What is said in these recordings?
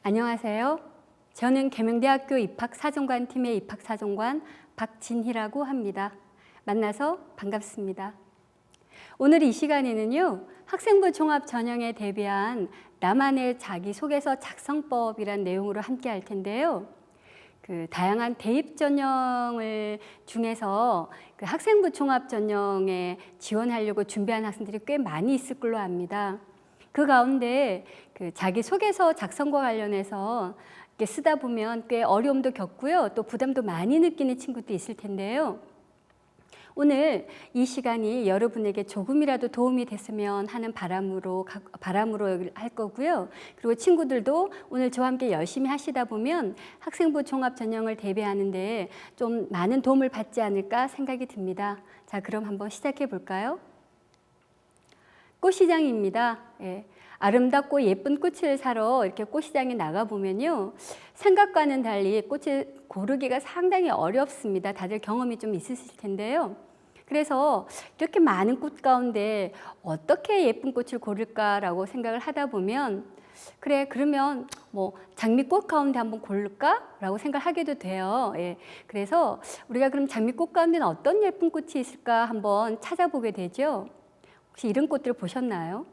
안녕하세요. 저는 계명대학교 입학사정관 팀의 입학사정관 박진희라고 합니다. 만나서 반갑습니다. 오늘 이 시간에는요, 학생부 종합 전형에 대비한 나만의 자기소개서 작성법이란 내용으로 함께 할 텐데요. 다양한 대입 전형을 중에서 학생부 종합 전형에 지원하려고 준비한 학생들이 꽤 많이 있을 걸로 압니다. 그 가운데 자기소개서 작성과 관련해서 이렇게 쓰다 보면 꽤 어려움도 겪고요. 또 부담도 많이 느끼는 친구도 있을 텐데요. 오늘 이 시간이 여러분에게 조금이라도 도움이 됐으면 하는 바람으로 할 거고요. 그리고 친구들도 오늘 저와 함께 열심히 하시다 보면 학생부 종합 전형을 대비하는데 좀 많은 도움을 받지 않을까 생각이 듭니다. 자, 그럼 한번 시작해 볼까요? 꽃시장입니다. 예. 아름답고 예쁜 꽃을 사러 이렇게 꽃시장에 나가보면요. 생각과는 달리 꽃을 고르기가 상당히 어렵습니다. 다들 경험이 좀 있으실 텐데요. 그래서 이렇게 많은 꽃 가운데 어떻게 예쁜 꽃을 고를까라고 생각을 하다 보면 그래, 그러면 뭐 장미꽃 가운데 한번 고를까라고 생각하게도 돼요. 예. 그래서 우리가 그럼 장미꽃 가운데는 어떤 예쁜 꽃이 있을까 한번 찾아보게 되죠. 혹시 이런 꽃들 보셨나요?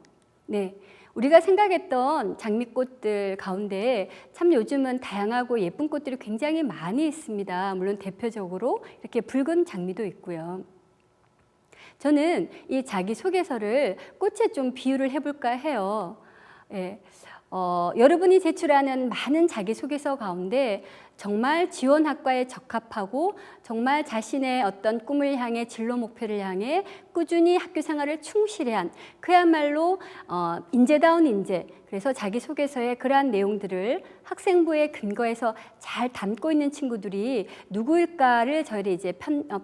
네. 우리가 생각했던 장미꽃들 가운데 참 요즘은 다양하고 예쁜 꽃들이 굉장히 많이 있습니다. 물론 대표적으로 이렇게 붉은 장미도 있고요. 저는 이 자기소개서를 꽃에 좀 비유를 해볼까 해요. 예. 여러분이 제출하는 많은 자기소개서 가운데 정말 지원 학과에 적합하고 정말 자신의 어떤 꿈을 향해 진로 목표를 향해 꾸준히 학교 생활을 충실히 한 그야말로 인재다운 인재, 그래서 자기소개서에 그러한 내용들을 학생부에 근거해서 잘 담고 있는 친구들이 누구일까를 저희들이 이제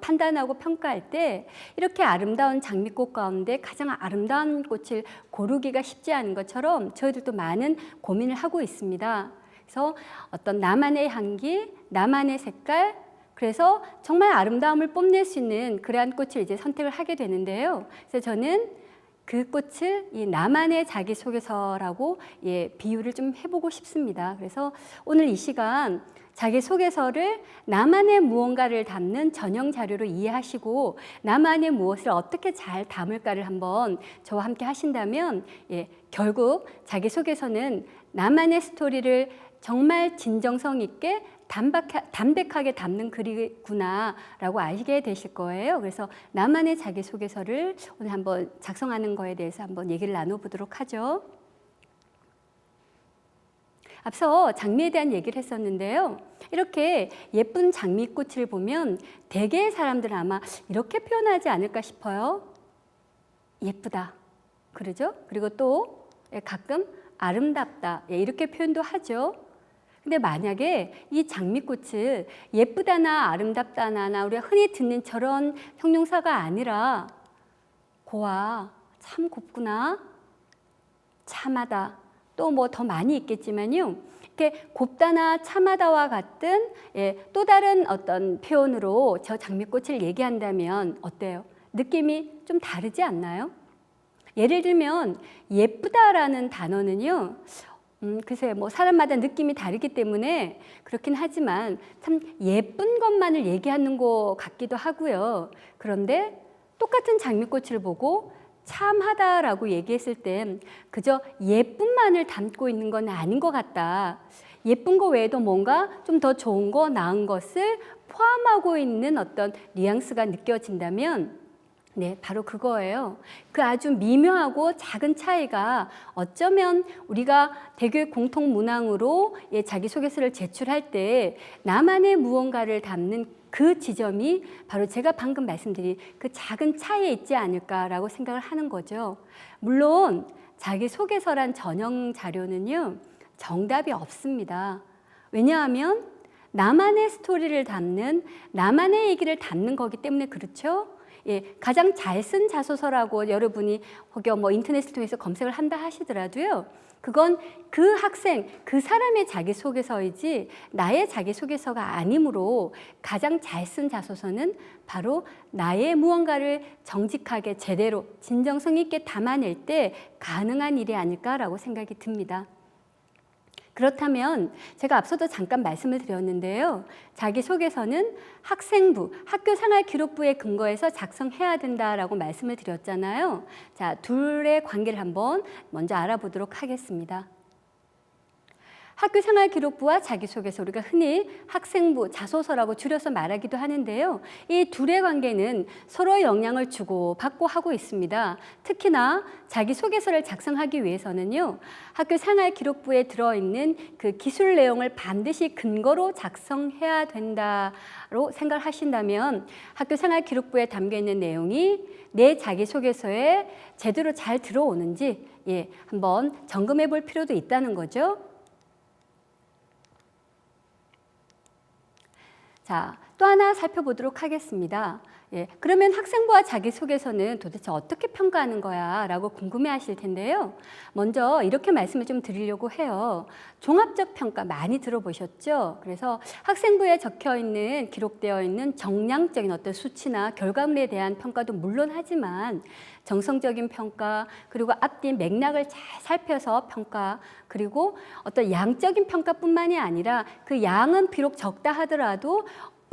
판단하고 평가할 때 이렇게 아름다운 장미꽃 가운데 가장 아름다운 꽃을 고르기가 쉽지 않은 것처럼 저희들도 많은 고민을 하고 있습니다. 그래서 어떤 나만의 향기, 나만의 색깔, 그래서 정말 아름다움을 뽐낼 수 있는 그러한 꽃을 이제 선택을 하게 되는데요. 그래서 저는 그 꽃을 이 나만의 자기소개서라고 비유를 좀 해보고 싶습니다. 그래서 오늘 이 시간 자기소개서를 나만의 무언가를 담는 전형 자료로 이해하시고 나만의 무엇을 어떻게 잘 담을까를 한번 저와 함께 하신다면 결국 자기소개서는 나만의 스토리를 정말 진정성 있게 담백하게 담는 글이구나라고 아시게 되실 거예요. 그래서 나만의 자기소개서를 오늘 한번 작성하는 거에 대해서 한번 얘기를 나눠보도록 하죠. 앞서 장미에 대한 얘기를 했었는데요. 이렇게 예쁜 장미꽃을 보면 대개의 사람들은 아마 이렇게 표현하지 않을까 싶어요. 예쁘다. 그러죠? 그리고 또 가끔 아름답다. 이렇게 표현도 하죠. 근데 만약에 이 장미꽃을 예쁘다나 아름답다나 우리가 흔히 듣는 저런 형용사가 아니라 고와, 참 곱구나, 참하다, 또 뭐 더 많이 있겠지만요. 이렇게 곱다나 참하다와 같은 또 다른 어떤 표현으로 저 장미꽃을 얘기한다면 어때요? 느낌이 좀 다르지 않나요? 예를 들면 예쁘다라는 단어는요. 글쎄 뭐 사람마다 느낌이 다르기 때문에 그렇긴 하지만 참 예쁜 것만을 얘기하는 것 같기도 하고요. 그런데 똑같은 장미꽃을 보고 참하다라고 얘기했을 땐 그저 예쁜만을 담고 있는 건 아닌 것 같다. 예쁜 거 외에도 뭔가 좀 더 좋은 거, 나은 것을 포함하고 있는 어떤 뉘앙스가 느껴진다면 네, 바로 그거예요. 그 아주 미묘하고 작은 차이가 어쩌면 우리가 대교육 공통 문항으로 자기소개서를 제출할 때 나만의 무언가를 담는 그 지점이 바로 제가 방금 말씀드린 그 작은 차이에 있지 않을까라고 생각을 하는 거죠. 물론 자기소개서란 전형 자료는요, 정답이 없습니다. 왜냐하면 나만의 스토리를 담는, 나만의 얘기를 담는 거기 때문에 그렇죠. 가장 잘 쓴 자소서라고 여러분이 혹여 인터넷을 통해서 검색을 한다 하시더라도요. 그건 그 학생, 그 사람의 자기소개서이지 나의 자기소개서가 아니므로 가장 잘 쓴 자소서는 바로 나의 무언가를 정직하게 제대로 진정성 있게 담아낼 때 가능한 일이 아닐까라고 생각이 듭니다. 그렇다면 제가 앞서도 잠깐 말씀을 드렸는데요. 자기소개서는 학생부, 학교생활기록부에 근거해서 작성해야 된다라고 말씀을 드렸잖아요. 자, 둘의 관계를 한번 먼저 알아보도록 하겠습니다. 학교생활기록부와 자기소개서, 우리가 흔히 학생부, 자소서라고 줄여서 말하기도 하는데요. 이 둘의 관계는 서로 영향을 주고 받고 하고 있습니다. 특히나 자기소개서를 작성하기 위해서는요, 학교생활기록부에 들어있는 그 기술 내용을 반드시 근거로 작성해야 된다로 생각하신다면 학교생활기록부에 담겨있는 내용이 내 자기소개서에 제대로 잘 들어오는지 한번 점검해 볼 필요도 있다는 거죠. 자, 또 하나 살펴보도록 하겠습니다. 그러면 학생부와 자기소개서는 도대체 어떻게 평가하는 거야? 라고 궁금해 하실 텐데요. 먼저 이렇게 말씀을 좀 드리려고 해요. 종합적 평가 많이 들어보셨죠? 그래서 학생부에 적혀 있는, 기록되어 있는 정량적인 어떤 수치나 결과물에 대한 평가도 물론 하지만 정성적인 평가, 그리고 앞뒤 맥락을 잘 살펴서 평가, 그리고 어떤 양적인 평가뿐만이 아니라 그 양은 비록 적다 하더라도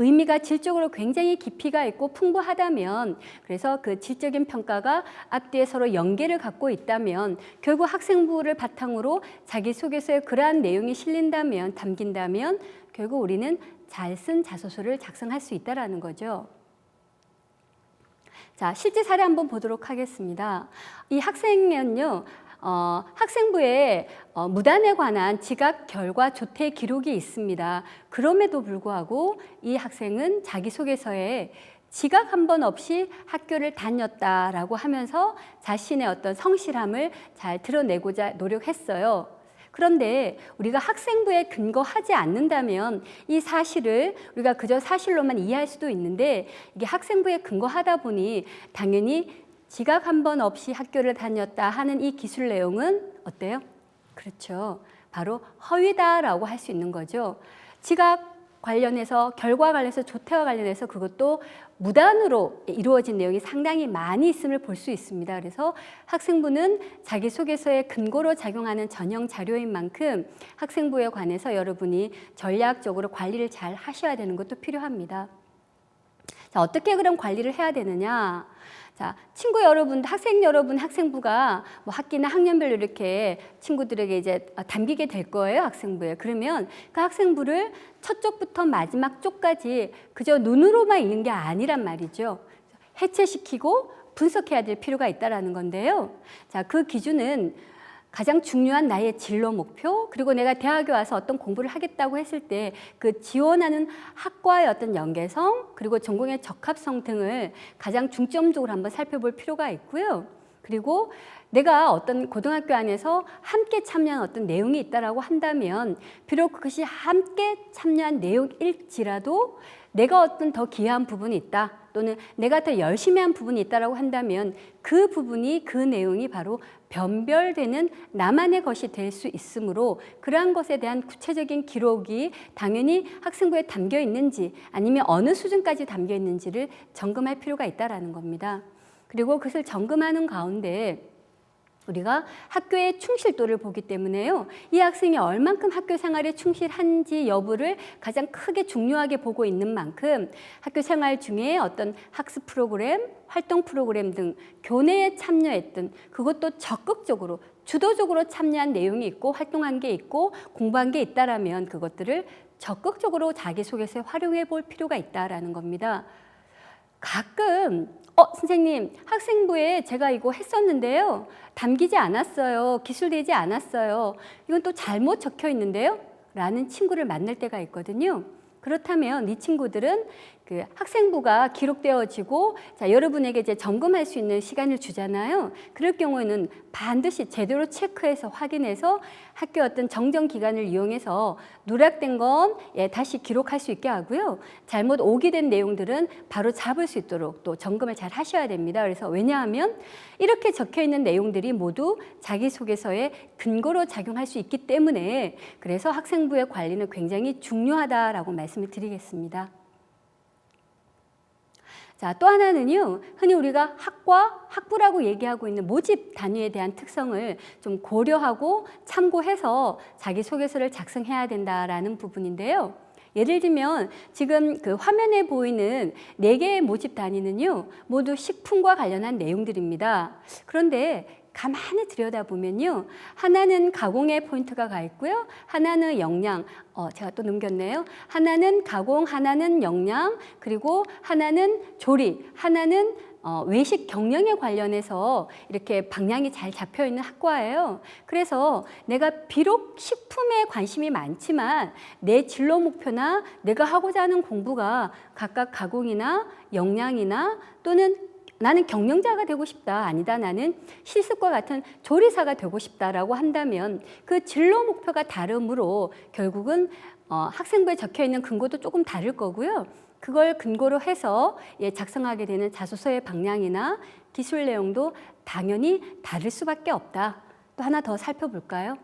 의미가 질적으로 굉장히 깊이가 있고 풍부하다면, 그래서 그 질적인 평가가 앞뒤에 서로 연계를 갖고 있다면, 결국 학생부를 바탕으로 자기소개서에 그러한 내용이 실린다면, 담긴다면 결국 우리는 잘 쓴 자소서를 작성할 수 있다는 거죠. 자, 실제 사례 한번 보도록 하겠습니다. 이 학생은요, 학생부에 무단에 관한 지각 결과 조퇴 기록이 있습니다. 그럼에도 불구하고 이 학생은 자기소개서에 지각 한 번 없이 학교를 다녔다라고 하면서 자신의 어떤 성실함을 잘 드러내고자 노력했어요. 그런데 우리가 학생부에 근거하지 않는다면 이 사실을 우리가 그저 사실로만 이해할 수도 있는데, 이게 학생부에 근거하다 보니 당연히 지각 한 번 없이 학교를 다녔다 하는 이 기술 내용은 어때요? 그렇죠. 바로 허위다라고 할 수 있는 거죠. 지각 관련해서, 결과 관련해서, 조퇴와 관련해서 그것도 무단으로 이루어진 내용이 상당히 많이 있음을 볼 수 있습니다. 그래서 학생부는 자기소개서에 근거로 작용하는 전형 자료인 만큼 학생부에 관해서 여러분이 전략적으로 관리를 잘 하셔야 되는 것도 필요합니다. 자, 어떻게 그럼 관리를 해야 되느냐? 자, 친구 여러분, 학생 여러분, 학생부가 뭐 학기나 학년별로 이렇게 친구들에게 이제 담기게 될 거예요, 학생부에. 그러면 그 학생부를 첫 쪽부터 마지막 쪽까지 그저 눈으로만 읽는 게 아니란 말이죠. 해체시키고 분석해야 될 필요가 있다라는 건데요. 자, 그 기준은 가장 중요한 나의 진로 목표, 그리고 내가 대학에 와서 어떤 공부를 하겠다고 했을 때 그 지원하는 학과의 어떤 연계성, 그리고 전공의 적합성 등을 가장 중점적으로 한번 살펴볼 필요가 있고요. 그리고 내가 어떤 고등학교 안에서 함께 참여한 어떤 내용이 있다라고 한다면, 비록 그것이 함께 참여한 내용일지라도 내가 어떤 더 기여한 부분이 있다, 또는 내가 더 열심히 한 부분이 있다라고 한다면 그 부분이, 그 내용이 바로 변별되는 나만의 것이 될 수 있으므로, 그러한 것에 대한 구체적인 기록이 당연히 학생부에 담겨 있는지 아니면 어느 수준까지 담겨 있는지를 점검할 필요가 있다라는 겁니다. 그리고 그것을 점검하는 가운데 우리가 학교의 충실도를 보기 때문에요, 이 학생이 얼만큼 학교 생활에 충실한지 여부를 가장 크게 중요하게 보고 있는 만큼 학교 생활 중에 어떤 학습 프로그램, 활동 프로그램 등 교내에 참여했던, 그것도 적극적으로 주도적으로 참여한 내용이 있고 활동한 게 있고 공부한 게 있다라면 그것들을 적극적으로 자기소개서에 활용해 볼 필요가 있다라는 겁니다. 가끔 선생님, 학생부에 제가 이거 했었는데요, 담기지 않았어요, 기술되지 않았어요, 이건 또 잘못 적혀 있는데요 라는 친구를 만날 때가 있거든요. 그렇다면 이 친구들은 그 학생부가 기록되어지고, 자, 여러분에게 이제 점검할 수 있는 시간을 주잖아요. 그럴 경우에는 반드시 제대로 체크해서 확인해서 학교 어떤 정정 기간을 이용해서 누락된 건 다시 기록할 수 있게 하고요. 잘못 오기된 내용들은 바로 잡을 수 있도록 또 점검을 잘 하셔야 됩니다. 그래서 왜냐하면 이렇게 적혀 있는 내용들이 모두 자기소개서에 근거로 작용할 수 있기 때문에, 그래서 학생부의 관리는 굉장히 중요하다라고 말씀을 드리겠습니다. 자, 또 하나는요, 흔히 우리가 학과, 학부라고 얘기하고 있는 모집 단위에 대한 특성을 좀 고려하고 참고해서 자기소개서를 작성해야 된다라는 부분인데요. 예를 들면 지금 그 화면에 보이는 4개의 모집 단위는요, 모두 식품과 관련한 내용들입니다. 그런데 가만히 들여다보면요, 하나는 가공에 포인트가 가 있고요, 하나는 영양, 제가 또 넘겼네요. 하나는 가공, 하나는 영양, 그리고 하나는 조리, 하나는 외식 경영에 관련해서 이렇게 방향이 잘 잡혀 있는 학과예요. 그래서 내가 비록 식품에 관심이 많지만 내 진로 목표나 내가 하고자 하는 공부가 각각 가공이나 영양이나 또는 나는 경영자가 되고 싶다, 아니다, 나는 실습과 같은 조리사가 되고 싶다라고 한다면 그 진로 목표가 다르므로 결국은 학생부에 적혀 있는 근거도 조금 다를 거고요. 그걸 근거로 해서 작성하게 되는 자소서의 방향이나 기술 내용도 당연히 다를 수밖에 없다. 또 하나 더 살펴볼까요?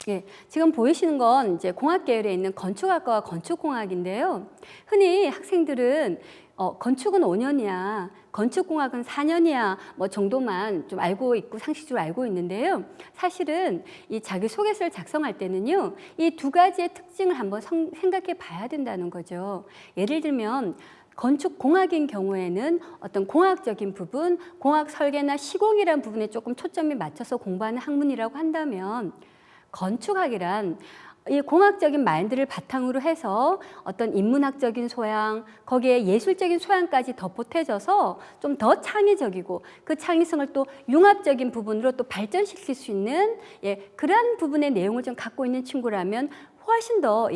예, 지금 보이시는 건 이제 공학 계열에 있는 건축학과와 건축공학인데요. 흔히 학생들은 건축은 5년이야, 건축공학은 4년이야, 뭐 정도만 좀 알고 있고 상식적으로 알고 있는데요. 사실은 이 자기소개서를 작성할 때는요, 이 2가지의 특징을 한번 생각해 봐야 된다는 거죠. 예를 들면 건축공학인 경우에는 어떤 공학적인 부분, 공학 설계나 시공이라는 부분에 조금 초점이 맞춰서 공부하는 학문이라고 한다면, 건축학이란 이 공학적인 마인드를 바탕으로 해서 어떤 인문학적인 소양, 거기에 예술적인 소양까지 더 보태져서 좀 더 창의적이고 그 창의성을 또 융합적인 부분으로 또 발전시킬 수 있는 그러한 부분의 내용을 좀 갖고 있는 친구라면 훨씬 더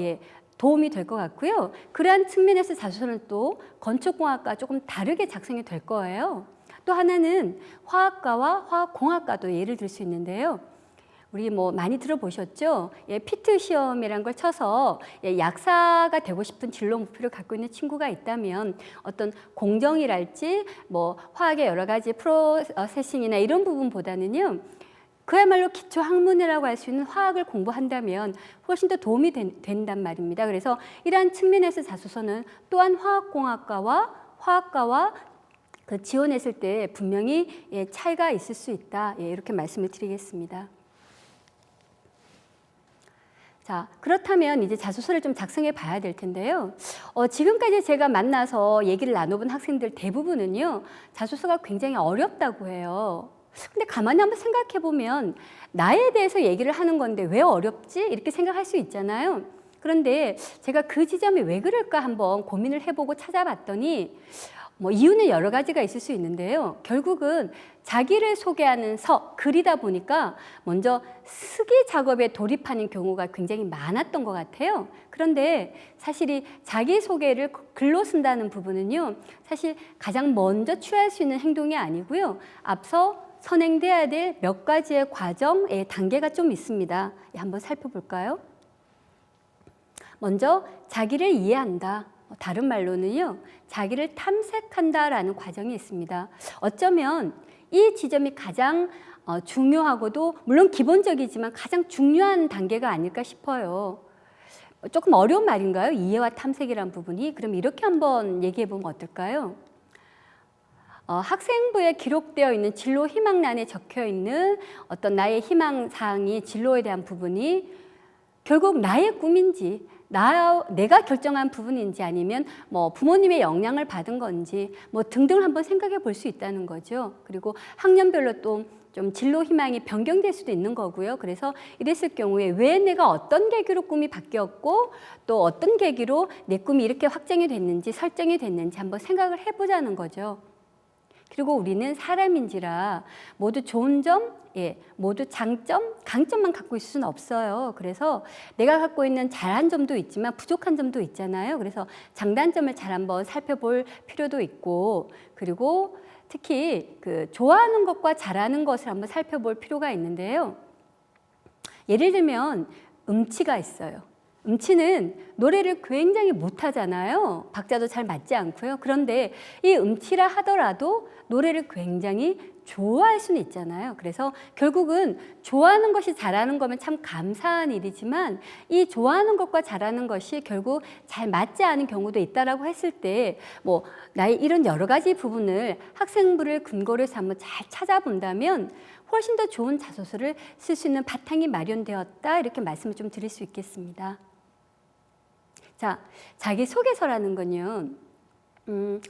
도움이 될 것 같고요. 그러한 측면에서 자소서는 또 건축공학과 조금 다르게 작성이 될 거예요. 또 하나는 화학과와 화학공학과도 예를 들 수 있는데요. 우리 뭐 많이 들어보셨죠? 피트 시험이라는 걸 쳐서 약사가 되고 싶은 진로 목표를 갖고 있는 친구가 있다면 어떤 공정이랄지 뭐 화학의 여러 가지 프로세싱이나 이런 부분보다는요, 그야말로 기초 학문이라고 할 수 있는 화학을 공부한다면 훨씬 더 도움이 된단 말입니다. 그래서 이러한 측면에서 자소서는 또한 화학과와 그 지원했을 때 분명히 차이가 있을 수 있다. 이렇게 말씀을 드리겠습니다. 자, 그렇다면 이제 자소서를 좀 작성해 봐야 될 텐데요. 지금까지 제가 만나서 얘기를 나눠본 학생들 대부분은요, 자소서가 굉장히 어렵다고 해요. 근데 가만히 한번 생각해 보면 나에 대해서 얘기를 하는 건데 왜 어렵지? 이렇게 생각할 수 있잖아요. 그런데 제가 그 지점이 왜 그럴까 한번 고민을 해보고 찾아봤더니 뭐 이유는 여러 가지가 있을 수 있는데요. 결국은 자기를 소개하는 글이다 보니까 먼저 쓰기 작업에 돌입하는 경우가 굉장히 많았던 것 같아요. 그런데 사실 이 자기소개를 글로 쓴다는 부분은요, 사실 가장 먼저 취할 수 있는 행동이 아니고요. 앞서 선행돼야 될 몇 가지의 과정의 단계가 좀 있습니다. 한번 살펴볼까요? 먼저 자기를 이해한다. 다른 말로는요, 자기를 탐색한다라는 과정이 있습니다. 어쩌면 이 지점이 가장 중요하고도 물론 기본적이지만 가장 중요한 단계가 아닐까 싶어요. 조금 어려운 말인가요? 이해와 탐색이라는 부분이. 그럼 이렇게 한번 얘기해 보면 어떨까요? 학생부에 기록되어 있는 진로 희망란에 적혀 있는 어떤 나의 희망사항이 진로에 대한 부분이 결국 나의 꿈인지 내가 결정한 부분인지 아니면 뭐 부모님의 영향을 받은 건지 뭐 등등 한번 생각해 볼 수 있다는 거죠. 그리고 학년별로 또 좀 진로 희망이 변경될 수도 있는 거고요. 그래서 이랬을 경우에 왜 내가 어떤 계기로 꿈이 바뀌었고 또 어떤 계기로 내 꿈이 이렇게 확정이 됐는지 설정이 됐는지 한번 생각을 해보자는 거죠. 그리고 우리는 사람인지라 모두 좋은 점, 모두 장점, 강점만 갖고 있을 수는 없어요. 그래서 내가 갖고 있는 잘한 점도 있지만 부족한 점도 있잖아요. 그래서 장단점을 잘 한번 살펴볼 필요도 있고, 그리고 특히 그 좋아하는 것과 잘하는 것을 한번 살펴볼 필요가 있는데요. 예를 들면 음치가 있어요. 음치는 노래를 굉장히 못하잖아요. 박자도 잘 맞지 않고요. 그런데 이 음치라 하더라도 노래를 굉장히 좋아할 수는 있잖아요. 그래서 결국은 좋아하는 것이 잘하는 거면 참 감사한 일이지만 이 좋아하는 것과 잘하는 것이 결국 잘 맞지 않은 경우도 있다라고 했을 때 뭐 나의 이런 여러 가지 부분을 학생부를 근거로 해서 한번 잘 찾아본다면 훨씬 더 좋은 자소서를 쓸 수 있는 바탕이 마련되었다, 이렇게 말씀을 좀 드릴 수 있겠습니다. 자, 자기소개서라는 건요,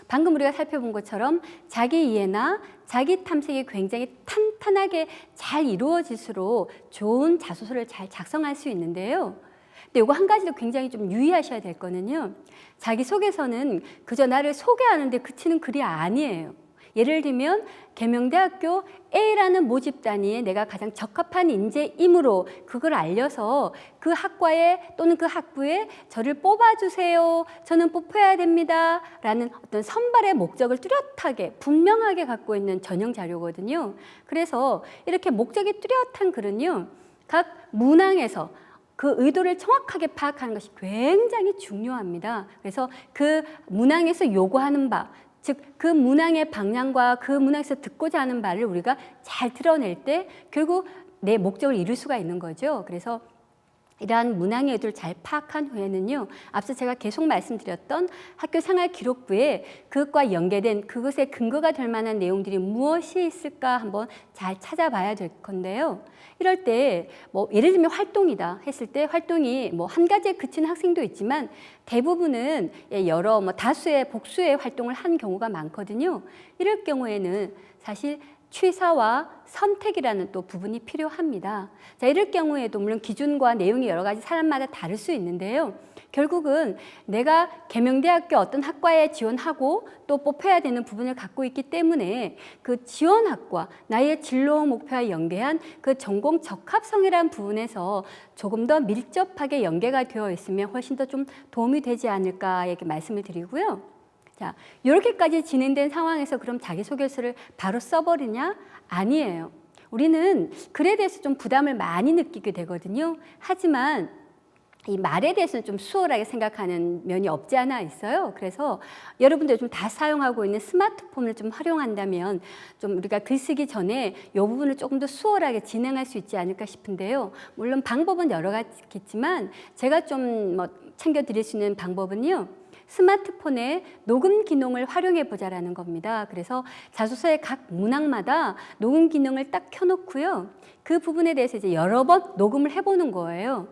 방금 우리가 살펴본 것처럼 자기 이해나 자기 탐색이 굉장히 탄탄하게 잘 이루어질수록 좋은 자소서를 잘 작성할 수 있는데요. 근데 이거 한 가지도 굉장히 좀 유의하셔야 될 거는요, 자기소개서는 그저 나를 소개하는데 그치는 글이 아니에요. 예를 들면 계명대학교 A라는 모집 단위에 내가 가장 적합한 인재이므로 그걸 알려서 그 학과에 또는 그 학부에 저를 뽑아주세요, 저는 뽑혀야 됩니다 라는 어떤 선발의 목적을 뚜렷하게 분명하게 갖고 있는 전형 자료거든요. 그래서 이렇게 목적이 뚜렷한 글은요, 각 문항에서 그 의도를 정확하게 파악하는 것이 굉장히 중요합니다. 그래서 그 문항에서 요구하는 바, 즉 그 문항의 방향과 그 문항에서 듣고자 하는 바를 우리가 잘 드러낼 때 결국 내 목적을 이룰 수가 있는 거죠. 그래서 이러한 문항의 의도를 잘 파악한 후에는요, 앞서 제가 계속 말씀드렸던 학교 생활 기록부에 그것과 연계된 그것의 근거가 될 만한 내용들이 무엇이 있을까 한번 잘 찾아봐야 될 건데요. 이럴 때 뭐 예를 들면 활동이다 했을 때 활동이 뭐 한 가지에 그치는 학생도 있지만 대부분은 여러 다수의 복수의 활동을 한 경우가 많거든요. 이럴 경우에는 사실 취사와 선택이라는 또 부분이 필요합니다. 자, 이럴 경우에도 물론 기준과 내용이 여러 가지 사람마다 다를 수 있는데요. 결국은 내가 계명대학교 어떤 학과에 지원하고 또 뽑혀야 되는 부분을 갖고 있기 때문에 그 지원학과 나의 진로 목표와 연계한 그 전공 적합성이라는 부분에서 조금 더 밀접하게 연계가 되어 있으면 훨씬 더 좀 도움이 되지 않을까, 이렇게 말씀을 드리고요. 자, 이렇게까지 진행된 상황에서 그럼 자기소개서를 바로 써버리냐? 아니에요. 우리는 글에 대해서 좀 부담을 많이 느끼게 되거든요. 하지만 이 말에 대해서는 좀 수월하게 생각하는 면이 없지 않아 있어요. 그래서 여러분들 좀 다 사용하고 있는 스마트폰을 좀 활용한다면 좀 우리가 글쓰기 전에 이 부분을 조금 더 수월하게 진행할 수 있지 않을까 싶은데요. 물론 방법은 여러 가지겠지만 제가 좀 챙겨드릴 수 있는 방법은요, 스마트폰의 녹음 기능을 활용해 보자라는 겁니다. 그래서 자소서의 각 문항마다 녹음 기능을 딱 켜놓고요, 그 부분에 대해서 이제 여러 번 녹음을 해보는 거예요.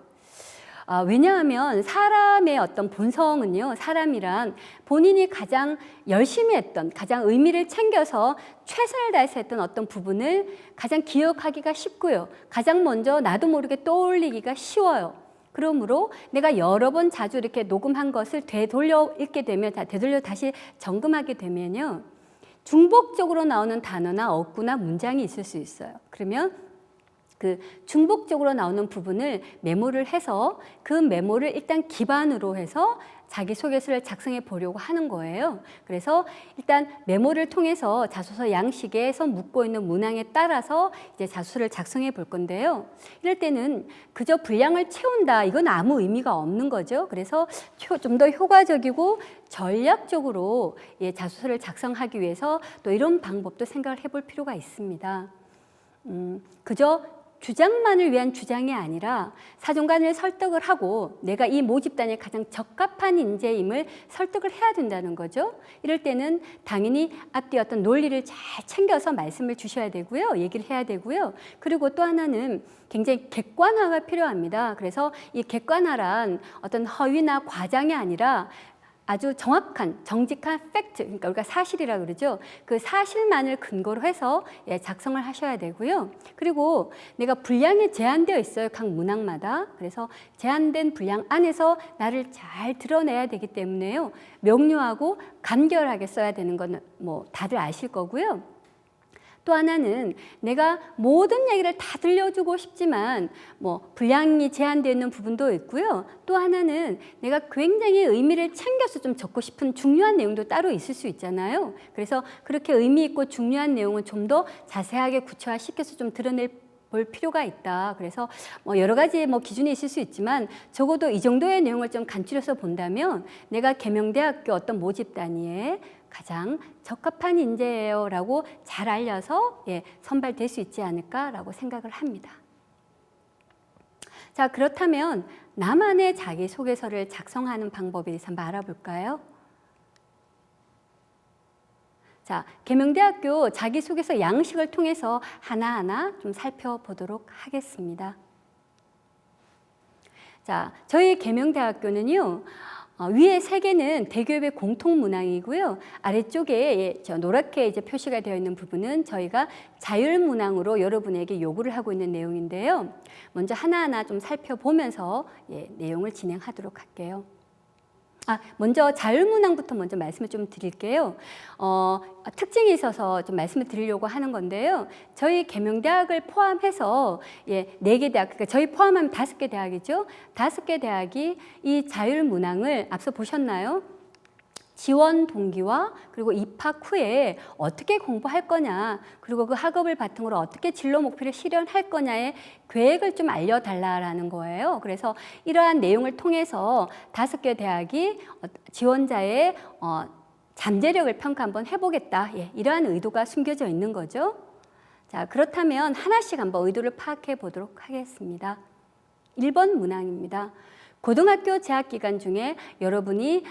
왜냐하면 사람의 어떤 본성은요, 사람이란 본인이 가장 열심히 했던, 가장 의미를 챙겨서 최선을 다해서 했던 어떤 부분을 가장 기억하기가 쉽고요, 가장 먼저 나도 모르게 떠올리기가 쉬워요. 그러므로 내가 여러 번 자주 이렇게 녹음한 것을 되돌려 읽게 되면, 되돌려 다시 점검하게 되면요, 중복적으로 나오는 단어나 어구나 문장이 있을 수 있어요. 그러면 그 중복적으로 나오는 부분을 메모를 해서 그 메모를 일단 기반으로 해서 자기소개서를 작성해 보려고 하는 거예요. 그래서 일단 메모를 통해서 자소서 양식에서 묻고 있는 문항에 따라서 이제 자소서를 작성해 볼 건데요. 이럴 때는 그저 분량을 채운다, 이건 아무 의미가 없는 거죠. 그래서 좀 더 효과적이고 전략적으로 자소서를 작성하기 위해서 또 이런 방법도 생각을 해볼 필요가 있습니다. 그저 주장만을 위한 주장이 아니라 사정관을 설득을 하고 내가 이 모집단에 가장 적합한 인재임을 설득을 해야 된다는 거죠. 이럴 때는 당연히 앞뒤 어떤 논리를 잘 챙겨서 말씀을 주셔야 되고요, 얘기를 해야 되고요. 그리고 또 하나는 굉장히 객관화가 필요합니다. 그래서 이 객관화란 어떤 허위나 과장이 아니라 아주 정확한, 정직한 팩트, 그러니까 우리가 사실이라고 그러죠. 그 사실만을 근거로 해서 작성을 하셔야 되고요. 그리고 내가 분량이 제한되어 있어요, 각 문항마다. 그래서 제한된 분량 안에서 나를 잘 드러내야 되기 때문에요, 명료하고 간결하게 써야 되는 건 다들 아실 거고요. 또 하나는 내가 모든 얘기를 다 들려주고 싶지만 분량이 제한되어 있는 부분도 있고요. 또 하나는 내가 굉장히 의미를 챙겨서 좀 적고 싶은 중요한 내용도 따로 있을 수 있잖아요. 그래서 그렇게 의미 있고 중요한 내용은 좀 더 자세하게 구체화시켜서 좀 드러낼 볼 필요가 있다. 그래서 뭐 여러 가지 뭐 기준이 있을 수 있지만 적어도 이 정도의 내용을 좀 간추려서 본다면 내가 계명대학교 어떤 모집 단위에 가장 적합한 인재예요라고 잘 알려서 선발될 수 있지 않을까라고 생각을 합니다. 자, 그렇다면 나만의 자기소개서를 작성하는 방법에 대해서 한번 알아볼까요? 자, 계명대학교 자기소개서 양식을 통해서 하나하나 좀 살펴보도록 하겠습니다. 자, 저희 계명대학교는요, 위에 세 개는 대기업의 공통 문항이고요. 아래쪽에 노랗게 이제 표시가 되어 있는 부분은 저희가 자율문항으로 여러분에게 요구를 하고 있는 내용인데요. 먼저 하나하나 좀 살펴보면서 내용을 진행하도록 할게요. 먼저 자율문항부터 먼저 말씀을 좀 드릴게요. 특징이 있어서 좀 말씀을 드리려고 하는 건데요. 저희 계명대학을 포함해서 4개 대학, 그러니까 저희 포함하면 5개 대학이죠. 5개 대학이 이 자율문항을 앞서 보셨나요? 지원 동기와 그리고 입학 후에 어떻게 공부할 거냐, 그리고 그 학업을 바탕으로 어떻게 진로 목표를 실현할 거냐의 계획을 좀 알려달라는 거예요. 그래서 이러한 내용을 통해서 5개 대학이 지원자의 잠재력을 평가 한번 해보겠다. 이러한 의도가 숨겨져 있는 거죠. 자, 그렇다면 하나씩 한번 의도를 파악해 보도록 하겠습니다. 1번 문항입니다. 고등학교 재학 기간 중에 여러분이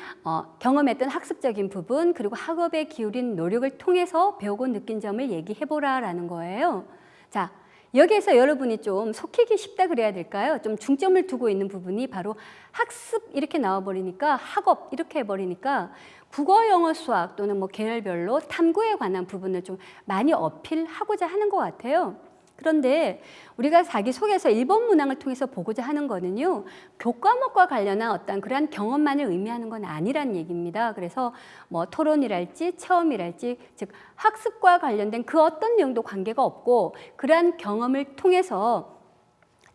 경험했던 학습적인 부분 그리고 학업에 기울인 노력을 통해서 배우고 느낀 점을 얘기해보라라는 거예요. 자, 여기에서 여러분이 좀 속히기 쉽다 그래야 될까요? 좀 중점을 두고 있는 부분이 바로 학습 이렇게 나와버리니까 학업 이렇게 해버리니까 국어, 영어, 수학 또는 뭐 계열별로 탐구에 관한 부분을 좀 많이 어필하고자 하는 것 같아요. 그런데 우리가 자기소개서 1번 문항을 통해서 보고자 하는 거는요, 교과목과 관련한 어떤 그러한 경험만을 의미하는 건 아니란 얘기입니다. 그래서 뭐 토론이랄지 체험이랄지 즉 학습과 관련된 그 어떤 내용도 관계가 없고 그러한 경험을 통해서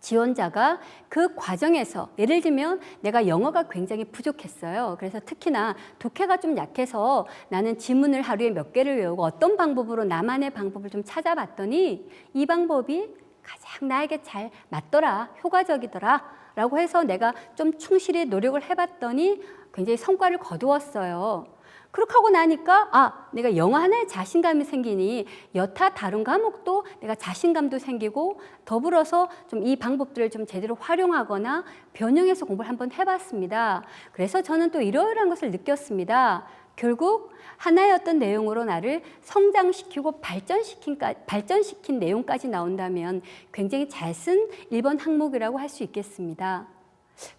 지원자가 그 과정에서 예를 들면 내가 영어가 굉장히 부족했어요. 그래서 특히나 독해가 좀 약해서 나는 지문을 하루에 몇 개를 외우고 어떤 방법으로 나만의 방법을 좀 찾아봤더니 이 방법이 가장 나에게 잘 맞더라, 효과적이더라 라고 해서 내가 좀 충실히 노력을 해봤더니 굉장히 성과를 거두었어요. 그렇게 하고 나니까 내가 영어 하나에 자신감이 생기니 여타 다른 과목도 내가 자신감도 생기고 더불어서 좀 이 방법들을 좀 제대로 활용하거나 변형해서 공부를 한번 해봤습니다. 그래서 저는 또 이러이러한 것을 느꼈습니다. 결국 하나의 어떤 내용으로 나를 성장시키고 발전시킨 내용까지 나온다면 굉장히 잘 쓴 1번 항목이라고 할 수 있겠습니다.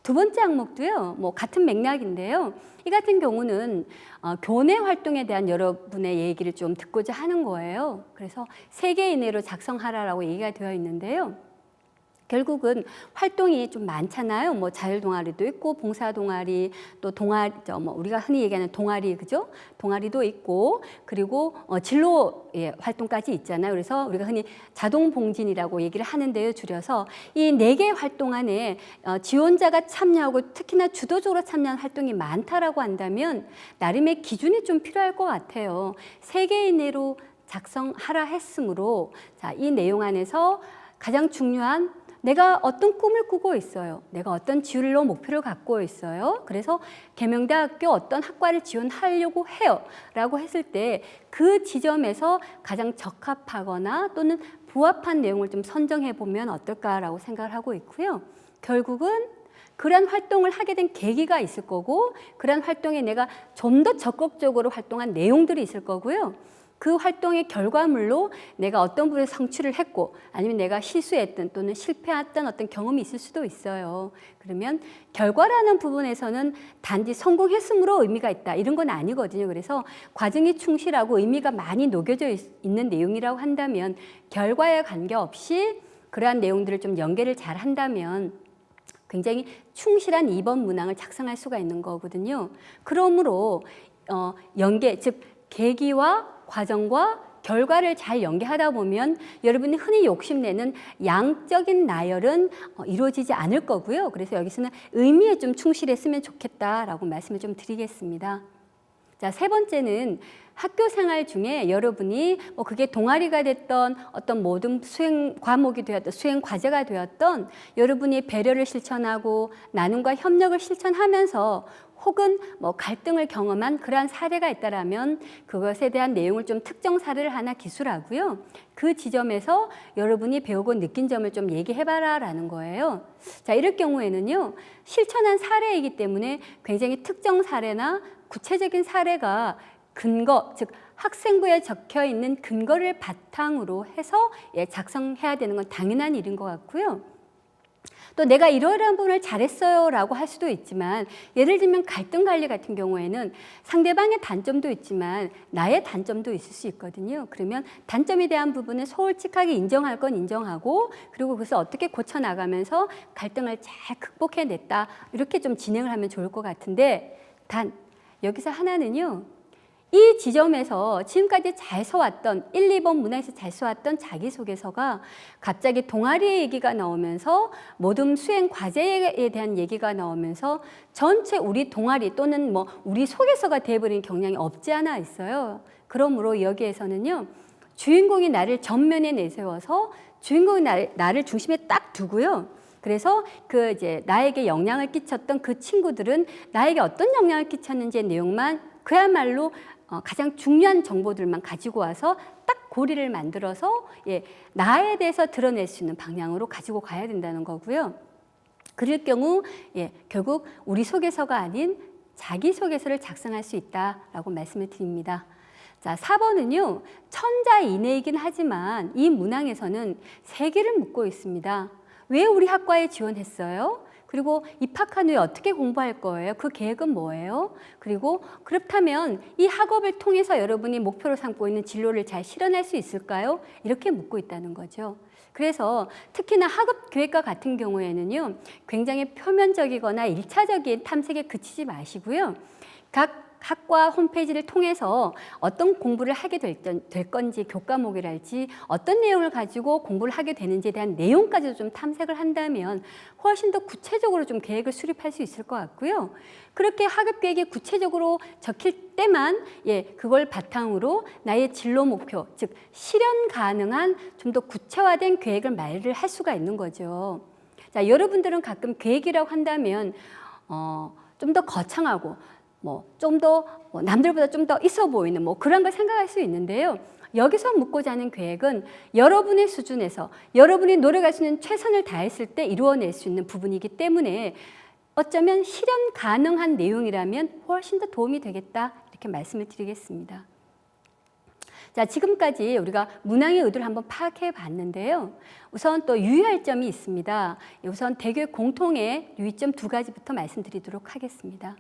두 번째 항목도요, 뭐 같은 맥락인데요. 이 같은 경우는 교내 활동에 대한 여러분의 얘기를 좀 듣고자 하는 거예요. 그래서 3개 이내로 작성하라라고 얘기가 되어 있는데요. 결국은 활동이 좀 많잖아요. 뭐 자율 동아리도 있고 봉사 동아리 또 동아리 뭐 우리가 흔히 얘기하는 동아리 그죠? 동아리도 있고 그리고 진로 활동까지 있잖아요. 그래서 우리가 흔히 자동 봉진이라고 얘기를 하는데요. 줄여서 이 4개 활동 안에 지원자가 참여하고 특히나 주도적으로 참여한 활동이 많다라고 한다면 나름의 기준이 좀 필요할 것 같아요. 3개 이내로 작성하라 했으므로 자, 이 내용 안에서 가장 중요한 내가 어떤 꿈을 꾸고 있어요. 내가 어떤 진로 목표를 갖고 있어요. 그래서 계명대학교 어떤 학과를 지원하려고 해요. 라고 했을 때 그 지점에서 가장 적합하거나 또는 부합한 내용을 좀 선정해 보면 어떨까라고 생각을 하고 있고요. 결국은 그런 활동을 하게 된 계기가 있을 거고 그런 활동에 내가 좀 더 적극적으로 활동한 내용들이 있을 거고요. 그 활동의 결과물로 내가 어떤 부분에 성취를 했고 아니면 내가 실수했던 또는 실패했던 어떤 경험이 있을 수도 있어요. 그러면 결과라는 부분에서는 단지 성공했으므로 의미가 있다 이런 건 아니거든요. 그래서 과정이 충실하고 의미가 많이 녹여져 있는 내용이라고 한다면 결과에 관계없이 그러한 내용들을 좀 연계를 잘 한다면 굉장히 충실한 2번 문항을 작성할 수가 있는 거거든요. 그러므로 연계 즉 계기와 과정과 결과를 잘 연계하다 보면 여러분이 흔히 욕심내는 양적인 나열은 이루어지지 않을 거고요. 그래서 여기서는 의미에 좀 충실했으면 좋겠다라고 말씀을 좀 드리겠습니다. 자, 세 번째는 학교 생활 중에 여러분이 뭐 그게 동아리가 됐던 어떤 모든 수행 과목이 되었던 수행 과제가 되었던 여러분이 배려를 실천하고 나눔과 협력을 실천하면서 혹은 뭐 갈등을 경험한 그러한 사례가 있다라면 그것에 대한 내용을 좀 특정 사례를 하나 기술하고요. 그 지점에서 여러분이 배우고 느낀 점을 좀 얘기해봐라라는 거예요. 자, 이럴 경우에는요, 실천한 사례이기 때문에 굉장히 특정 사례나 구체적인 사례가 근거, 즉 학생부에 적혀 있는 근거를 바탕으로 해서 작성해야 되는 건 당연한 일인 것 같고요. 또 내가 이러이러한 부분을 잘했어요 라고 할 수도 있지만, 예를 들면 갈등 관리 같은 경우에는 상대방의 단점도 있지만 나의 단점도 있을 수 있거든요. 그러면 단점에 대한 부분은 솔직하게 인정할 건 인정하고, 그리고 그것을 어떻게 고쳐나가면서 갈등을 잘 극복해냈다, 이렇게 좀 진행을 하면 좋을 것 같은데, 단 여기서 하나는요, 이 지점에서 지금까지 잘 써왔던 1, 2번 문항에서 잘 써왔던 자기소개서가 갑자기 동아리 얘기가 나오면서 모든 수행 과제에 대한 얘기가 나오면서 전체 우리 동아리 또는 뭐 우리 소개서가 돼버린 경향이 없지 않아 있어요. 그러므로 여기에서는요, 주인공이 나를 전면에 내세워서 주인공이 나를 중심에 딱 두고요. 그래서 그 이제 나에게 영향을 끼쳤던 그 친구들은 나에게 어떤 영향을 끼쳤는지의 내용만, 그야말로 가장 중요한 정보들만 가지고 와서 딱 고리를 만들어서 나에 대해서 드러낼 수 있는 방향으로 가지고 가야 된다는 거고요. 그럴 경우 결국 우리 소개서가 아닌 자기소개서를 작성할 수 있다라고 말씀을 드립니다. 자, 4번은요. 천자인해이긴 하지만 이 문항에서는 세 개를 묻고 있습니다. 왜 우리 학과에 지원했어요? 그리고 입학한 후에 어떻게 공부할 거예요? 그 계획은 뭐예요? 그리고 그렇다면 이 학업을 통해서 여러분이 목표로 삼고 있는 진로를 잘 실현할 수 있을까요? 이렇게 묻고 있다는 거죠. 그래서 특히나 학업 계획과 같은 경우에는요, 굉장히 표면적이거나 1차적인 탐색에 그치지 마시고요. 각 학과 홈페이지를 통해서 어떤 공부를 하게 될 건지, 교과목이랄지 어떤 내용을 가지고 공부를 하게 되는지에 대한 내용까지도 좀 탐색을 한다면 훨씬 더 구체적으로 좀 계획을 수립할 수 있을 것 같고요. 그렇게 학업 계획이 구체적으로 적힐 때만 그걸 바탕으로 나의 진로 목표, 즉 실현 가능한 좀 더 구체화된 계획을 말을 할 수가 있는 거죠. 자, 여러분들은 가끔 계획이라고 한다면 좀 더 거창하고 좀 더 남들보다 좀 더 있어 보이는 그런 걸 생각할 수 있는데요. 여기서 묻고자 하는 계획은 여러분의 수준에서 여러분이 노력할 수 있는 최선을 다했을 때 이루어낼 수 있는 부분이기 때문에 어쩌면 실현 가능한 내용이라면 훨씬 더 도움이 되겠다, 이렇게 말씀을 드리겠습니다. 자, 지금까지 우리가 문항의 의도를 한번 파악해 봤는데요. 우선 또 유의할 점이 있습니다. 우선 대교육 공통의 유의점 2가지부터 말씀드리도록 하겠습니다.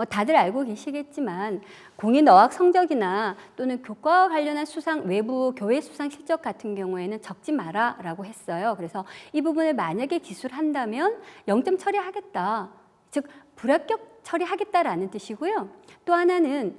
다들 알고 계시겠지만 공인 어학 성적이나 또는 교과와 관련한 외부 교회 수상 실적 같은 경우에는 적지 마라라고 했어요. 그래서 이 부분을 만약에 기술한다면 0점 처리하겠다, 즉 불합격 처리하겠다라는 뜻이고요. 또 하나는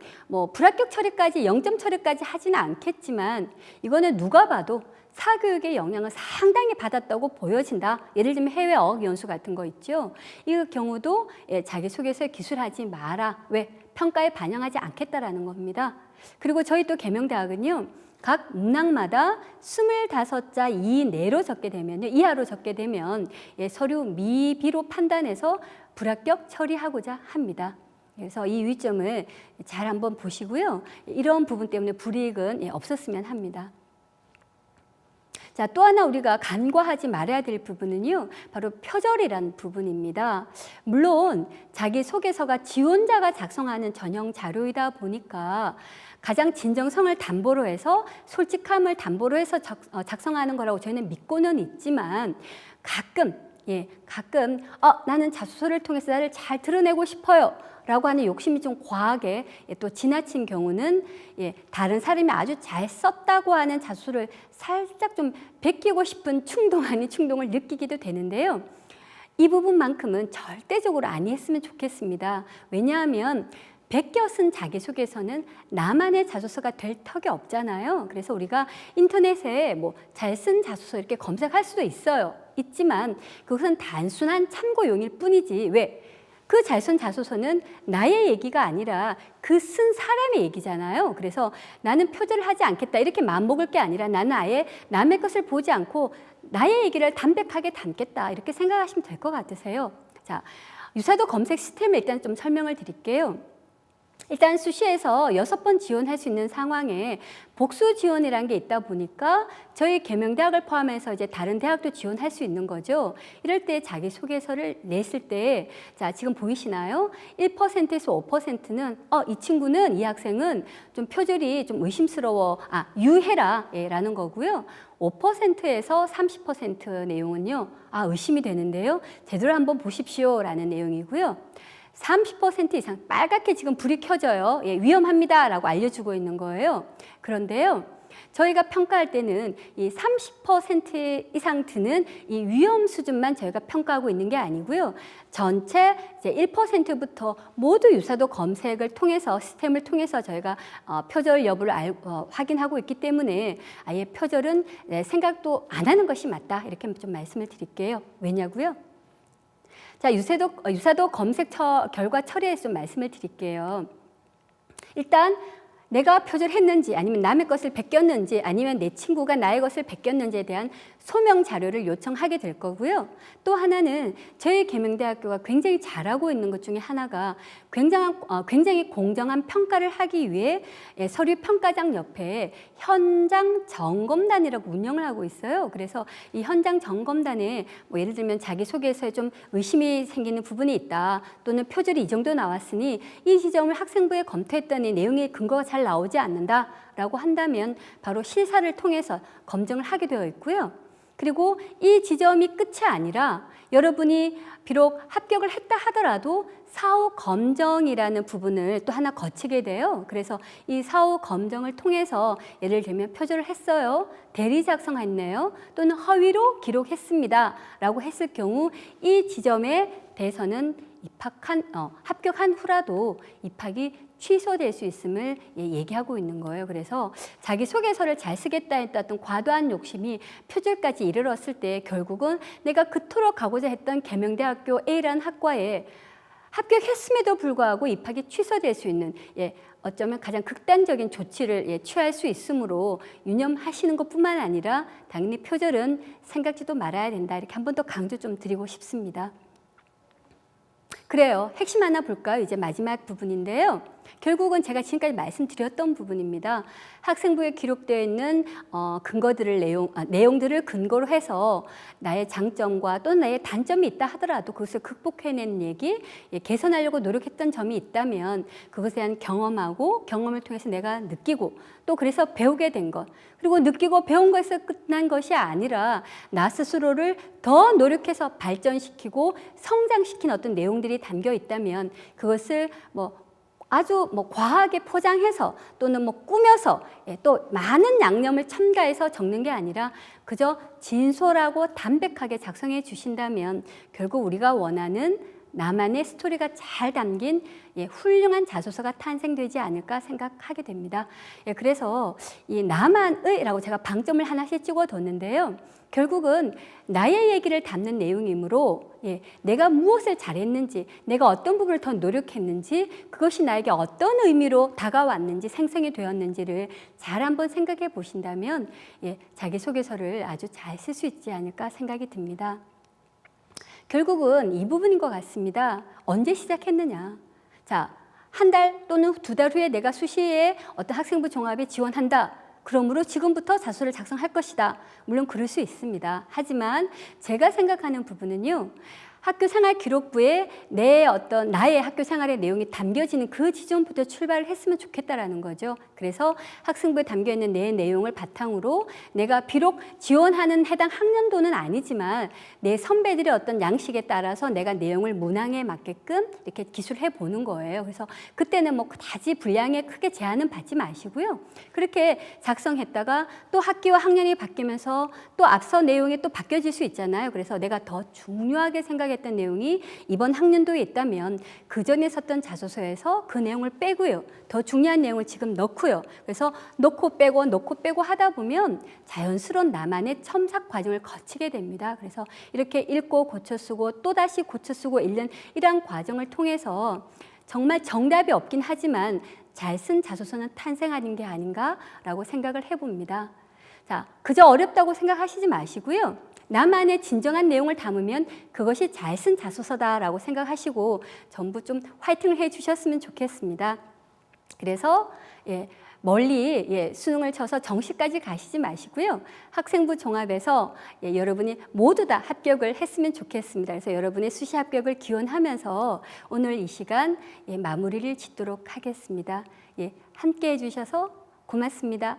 불합격 처리까지 0점 처리까지 하지는 않겠지만 이거는 누가 봐도 사교육의 영향을 상당히 받았다고 보여진다. 예를 들면 해외 어학 연수 같은 거 있죠. 이 경우도 자기소개서에 기술하지 마라. 왜? 평가에 반영하지 않겠다라는 겁니다. 그리고 저희 또 계명대학은요, 각 문항마다 25자 이내로 적게 되면요, 이하로 적게 되면 서류 미비로 판단해서 불합격 처리하고자 합니다. 그래서 이 유의점을 잘 한번 보시고요. 이런 부분 때문에 불이익은 없었으면 합니다. 자, 또 하나 우리가 간과하지 말아야 될 부분은요, 바로 표절이라는 부분입니다. 물론 자기소개서가 지원자가 작성하는 전형 자료이다 보니까 가장 진정성을 담보로 해서 솔직함을 담보로 해서 작성하는 거라고 저희는 믿고는 있지만 가끔 나는 자소서를 통해서 나를 잘 드러내고 싶어요 라고 하는 욕심이 좀 과하게 또 지나친 경우는 다른 사람이 아주 잘 썼다고 하는 자소서를 살짝 좀 베끼고 싶은 충동 아닌 충동을 느끼기도 되는데요. 이 부분만큼은 절대적으로 안 했으면 좋겠습니다. 왜냐하면 베껴 쓴 자기소개서는 나만의 자소서가 될 턱이 없잖아요. 그래서 우리가 인터넷에 잘 쓴 자소서 이렇게 검색할 수도 있지만 그것은 단순한 참고용일 뿐이지, 왜? 그 자소서는 나의 얘기가 아니라 그 쓴 사람의 얘기잖아요. 그래서 나는 표절을 하지 않겠다 이렇게 마음먹을 게 아니라 나는 아예 남의 것을 보지 않고 나의 얘기를 담백하게 담겠다 이렇게 생각하시면 될 것 같으세요. 자, 유사도 검색 시스템을 일단 좀 설명을 드릴게요. 일단 수시에서 6번 지원할 수 있는 상황에 복수 지원이라는 게 있다 보니까 저희 계명대학을 포함해서 이제 다른 대학도 지원할 수 있는 거죠. 이럴 때 자기소개서를 냈을 때, 자, 지금 보이시나요? 1%에서 5%는 이 친구는, 이 학생은 좀 표절이 좀 의심스러워, 유해라 라는 거고요. 5%에서 30% 내용은요, 의심이 되는데요. 제대로 한번 보십시오 라는 내용이고요. 30% 이상 빨갛게 지금 불이 켜져요. 위험합니다 라고 알려주고 있는 거예요. 그런데요, 저희가 평가할 때는 이 30% 이상 드는 이 위험 수준만 저희가 평가하고 있는 게 아니고요. 전체 이제 1%부터 모두 유사도 검색을 통해서, 시스템을 통해서 저희가 표절 여부를 확인하고 있기 때문에 아예 표절은 생각도 안 하는 것이 맞다 이렇게 좀 말씀을 드릴게요. 왜냐고요? 자, 유사도 검색 결과 처리에서 좀 말씀을 드릴게요. 일단 내가 표절했는지 아니면 남의 것을 베꼈는지 아니면 내 친구가 나의 것을 베꼈는지에 대한 소명 자료를 요청하게 될 거고요. 또 하나는 저희 계명대학교가 굉장히 잘하고 있는 것 중에 하나가 굉장히 공정한 평가를 하기 위해 서류 평가장 옆에 현장 점검단이라고 운영을 하고 있어요. 그래서 이 현장 점검단에 뭐 예를 들면 자기소개서에 좀 의심이 생기는 부분이 있다, 또는 표절이 이 정도 나왔으니 이 지점을 학생부에 검토했더니 내용의 근거가 잘 나오지 않는다라고 한다면 바로 실사를 통해서 검증을 하게 되어 있고요. 그리고 이 지점이 끝이 아니라 여러분이 비록 합격을 했다 하더라도 사후 검정이라는 부분을 또 하나 거치게 돼요. 그래서 이 사후 검정을 통해서 예를 들면 표절을 했어요, 대리 작성했네요, 또는 허위로 기록했습니다 라고 했을 경우 이 지점에 대해서는 합격한 후라도 입학이 취소될 수 있음을 얘기하고 있는 거예요. 그래서 자기소개서를 잘 쓰겠다 했던 과도한 욕심이 표절까지 이르렀을 때 결국은 내가 그토록 가고자 했던 계명대학교 A라는 학과에 합격했음에도 불구하고 입학이 취소될 수 있는 어쩌면 가장 극단적인 조치를 취할 수 있으므로 유념하시는 것뿐만 아니라 당연히 표절은 생각지도 말아야 된다 이렇게 한 번 더 강조 좀 드리고 싶습니다. 그래요. 핵심 하나 볼까요? 이제 마지막 부분인데요. 결국은 제가 지금까지 말씀드렸던 부분입니다. 학생부에 기록되어 있는 내용들을 근거로 해서 나의 장점과 또는 나의 단점이 있다 하더라도 그것을 극복해내는 얘기, 개선하려고 노력했던 점이 있다면 그것에 대한 경험하고 경험을 통해서 내가 느끼고 또 그래서 배우게 된 것, 그리고 느끼고 배운 것에서 끝난 것이 아니라 나 스스로를 더 노력해서 발전시키고 성장시킨 어떤 내용들이 담겨 있다면 그것을 아주 과하게 포장해서 또는 꾸며서 또 많은 양념을 첨가해서 적는 게 아니라 그저 진솔하고 담백하게 작성해 주신다면 결국 우리가 원하는 나만의 스토리가 잘 담긴 훌륭한 자소서가 탄생되지 않을까 생각하게 됩니다. 그래서 이 나만의라고 제가 방점을 하나씩 찍어뒀는데요. 결국은 나의 얘기를 담는 내용이므로 내가 무엇을 잘했는지, 내가 어떤 부분을 더 노력했는지, 그것이 나에게 어떤 의미로 다가왔는지, 생성이 되었는지를 잘 한번 생각해 보신다면 자기소개서를 아주 잘 쓸 수 있지 않을까 생각이 듭니다. 결국은 이 부분인 것 같습니다. 언제 시작했느냐. 자, 한 달 또는 2달 후에 내가 수시에 어떤 학생부 종합에 지원한다. 그러므로 지금부터 자소를 작성할 것이다. 물론 그럴 수 있습니다. 하지만 제가 생각하는 부분은요, 학교 생활 기록부에 나의 학교 생활의 내용이 담겨지는 그 지점부터 출발을 했으면 좋겠다라는 거죠. 그래서 학생부에 담겨 있는 내 내용을 바탕으로 내가 비록 지원하는 해당 학년도는 아니지만 내 선배들의 어떤 양식에 따라서 내가 내용을 문항에 맞게끔 이렇게 기술해 보는 거예요. 그래서 그때는 그다지 분량에 크게 제한은 받지 마시고요. 그렇게 작성했다가 또 학기와 학년이 바뀌면서 또 앞서 내용이 또 바뀌어질 수 있잖아요. 그래서 내가 더 중요하게 생각했던 생각했던 내용이 이번 학년도에 있다면 그 전에 썼던 자소서에서 그 내용을 빼고요. 더 중요한 내용을 지금 넣고요. 그래서 넣고 빼고 하다 보면 자연스러운 나만의 첨삭 과정을 거치게 됩니다. 그래서 이렇게 읽고 고쳐 쓰고 또다시 고쳐 쓰고 읽는 이러한 과정을 통해서 정말 정답이 없긴 하지만 잘 쓴 자소서는 탄생하는 게 아닌가라고 생각을 해봅니다. 자, 그저 어렵다고 생각하시지 마시고요. 나만의 진정한 내용을 담으면 그것이 잘 쓴 자소서다라고 생각하시고 전부 좀 화이팅을 해주셨으면 좋겠습니다. 그래서 멀리 수능을 쳐서 정시까지 가시지 마시고요. 학생부 종합에서 여러분이 모두 다 합격을 했으면 좋겠습니다. 그래서 여러분의 수시 합격을 기원하면서 오늘 이 시간 마무리를 짓도록 하겠습니다. 함께 해주셔서 고맙습니다.